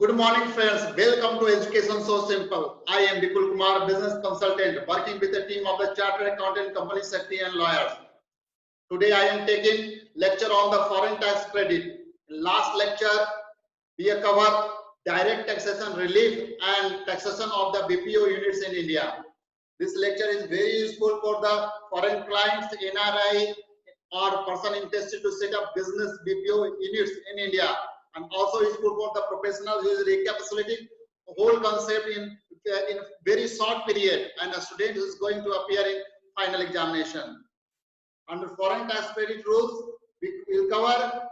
Good morning, friends. Welcome to Education So Simple. I am Vipul Kumar, business consultant, working with a team of the chartered accountant, company secretary, and lawyers. Today, I am taking lecture on the foreign tax credit. In last lecture, we have covered direct taxation relief and taxation of the BPO units in India. This lecture is very useful for the foreign clients, NRI, or person interested to set up business BPO units in India, and also useful for the professional who is recapitulating the whole concept in very short period, and a student who is going to appear in final examination. Under foreign tax credit rules, we will cover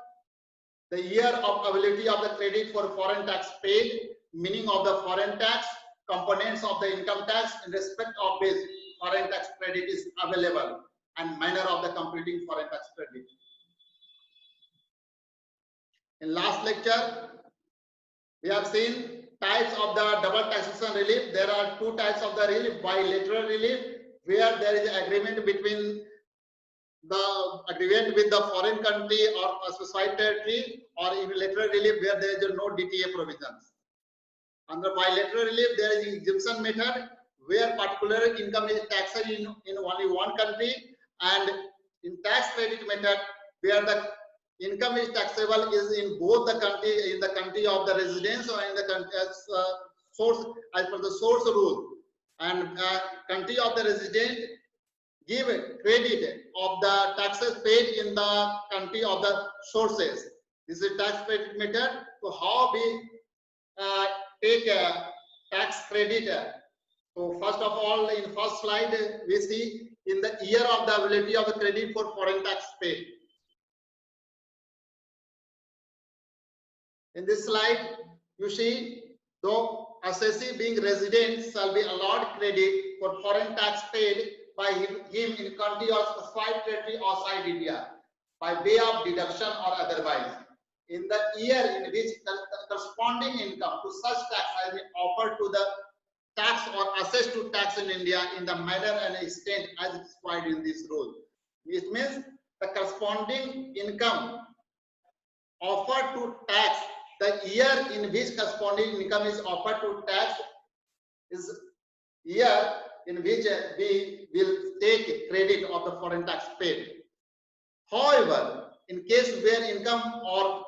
the year of availability of the credit for foreign tax paid, meaning of the foreign tax, components of the income tax in respect of which foreign tax credit is available, and manner of the computing foreign tax credit. In last lecture, we have seen types of the double taxation relief. There are two types of the relief: bilateral relief, where there is agreement between with the foreign country or a specified territory, or unilateral relief where there is no DTA provisions. Under bilateral relief, there is exemption method where particular income is taxed in only one country, and in tax credit method where the income is taxable is in both the country, in the country of the residence or in the country source as per the source rule, and country of the resident give credit of the taxes paid in the country of the sources. This is tax credit method. So how we take tax credit? So first of all, in first slide we see in the year of the availability of the credit for foreign tax paid. In this slide, you see, though assessee being resident shall be allowed credit for foreign tax paid by him in country or specified territory outside India by way of deduction or otherwise, in the year in which the corresponding income to such tax has been offered to the tax or assessed to tax in India in the manner and extent as specified in this rule. It means the corresponding income offered to tax, the year in which corresponding income is offered to tax is year in which we will take credit of the foreign tax paid. However, in case where income or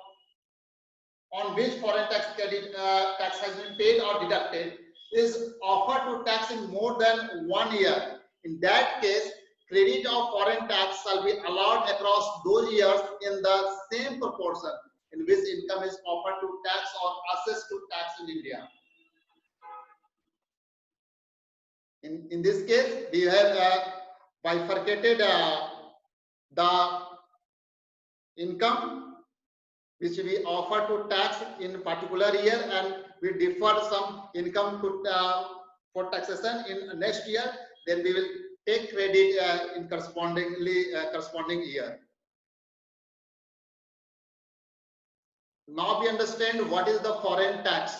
on which foreign tax credit tax has been paid or deducted is offered to tax in more than 1 year, in that case, credit of foreign tax shall be allowed across those years in the same proportion in which income is offered to tax or assessed to tax in India. In this case, we have bifurcated the income which we offer to tax in particular year, and we defer some income to for taxation in next year. Then we will take credit in corresponding year. Now we understand what is the foreign tax.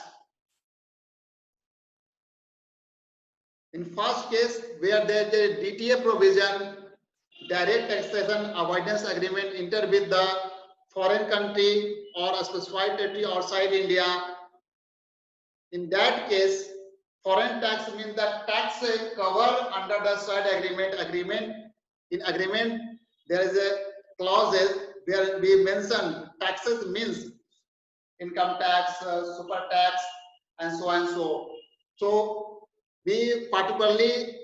In first case, where there is a DTA provision, direct taxation avoidance agreement entered with the foreign country or a specified territory outside India, in that case, foreign tax means the tax cover under the said agreement. In agreement, there is a clauses where we mention taxes means income tax, super tax, and so and so. So we particularly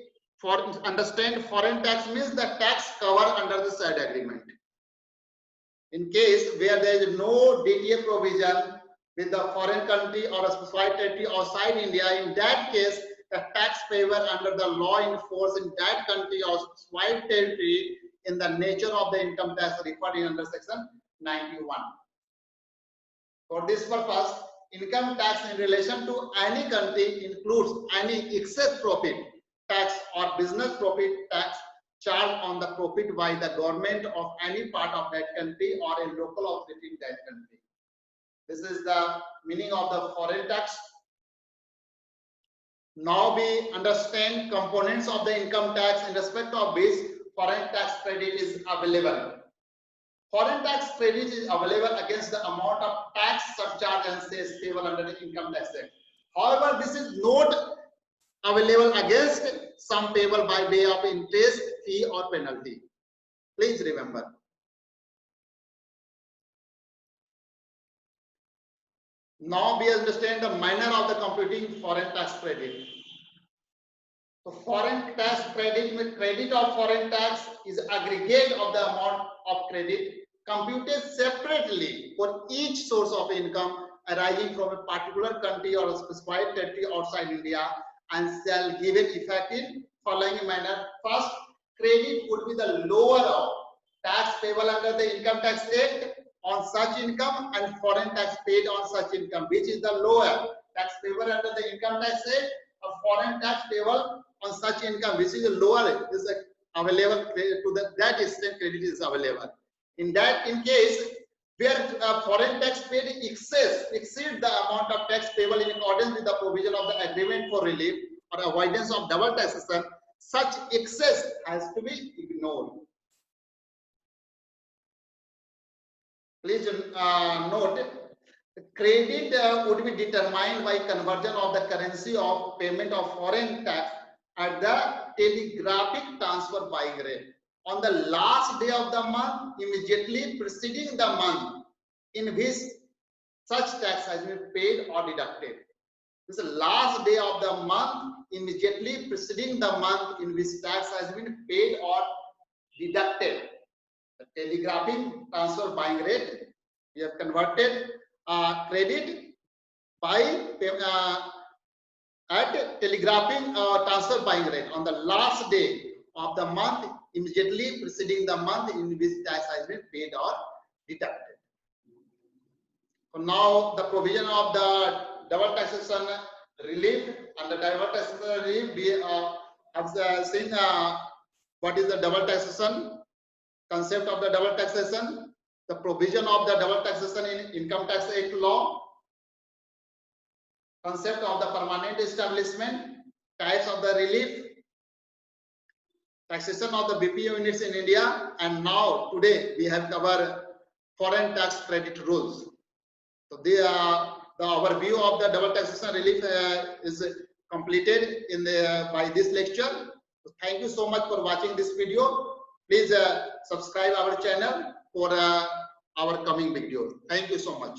understand foreign tax means the tax cover under the said agreement. In case where there is no DTA provision with the foreign country or a specified territory outside India, in that case, the tax payable under the law in force in that country or specified territory in the nature of the income tax referred in under section 91. For this purpose, income tax in relation to any country includes any excess profit tax or business profit tax charged on the profit by the government of any part of that country or a local authority in that country. This is the meaning of the foreign tax. Now we understand components of the income tax in respect of which foreign tax credit is available. Foreign tax credit is available against the amount of tax surcharge and cess payable under the Income Tax Act. However, this is not available against sum payable by way of interest, fee or penalty. Please remember. Now we understand the manner of the computing foreign tax credit. So foreign tax credit of foreign tax is aggregate of the amount of credit computed separately for each source of income arising from a particular country or a specified territory outside India, and shall give it effect in following manner. First, credit would be the lower of tax payable under the Income Tax Act on such income and foreign tax paid on such income. Which is the lower? Tax payable under the Income Tax Act or foreign tax payable on such income, which is the lower, is available to that extent credit is available. In case where foreign tax paid exceeds the amount of tax payable in accordance with the provision of the agreement for relief or avoidance of double taxation, such excess has to be ignored. Please note, credit would be determined by conversion of the currency of payment of foreign tax at the telegraphic transfer buying rate on the last day of the month immediately preceding the month in which such tax has been paid or deducted. This is the last day of the month immediately preceding the month in which tax has been paid or deducted. The telegraphic transfer buying rate, we have converted credit by at telegraphing transfer buying rate on the last day of the month immediately preceding the month in which tax has been paid or deducted. So now the provision of the double taxation relief, and the double taxation relief, we have seen what is the double taxation, concept of the double taxation, the provision of the double taxation in Income Tax Act law, concept of the permanent establishment, types of the relief, taxation of the BPO units in India, and now today we have covered foreign tax credit rules. So the overview of the double taxation relief is completed in by this lecture. So thank you so much for watching this video. Please subscribe our channel for our coming videos. Thank you so much.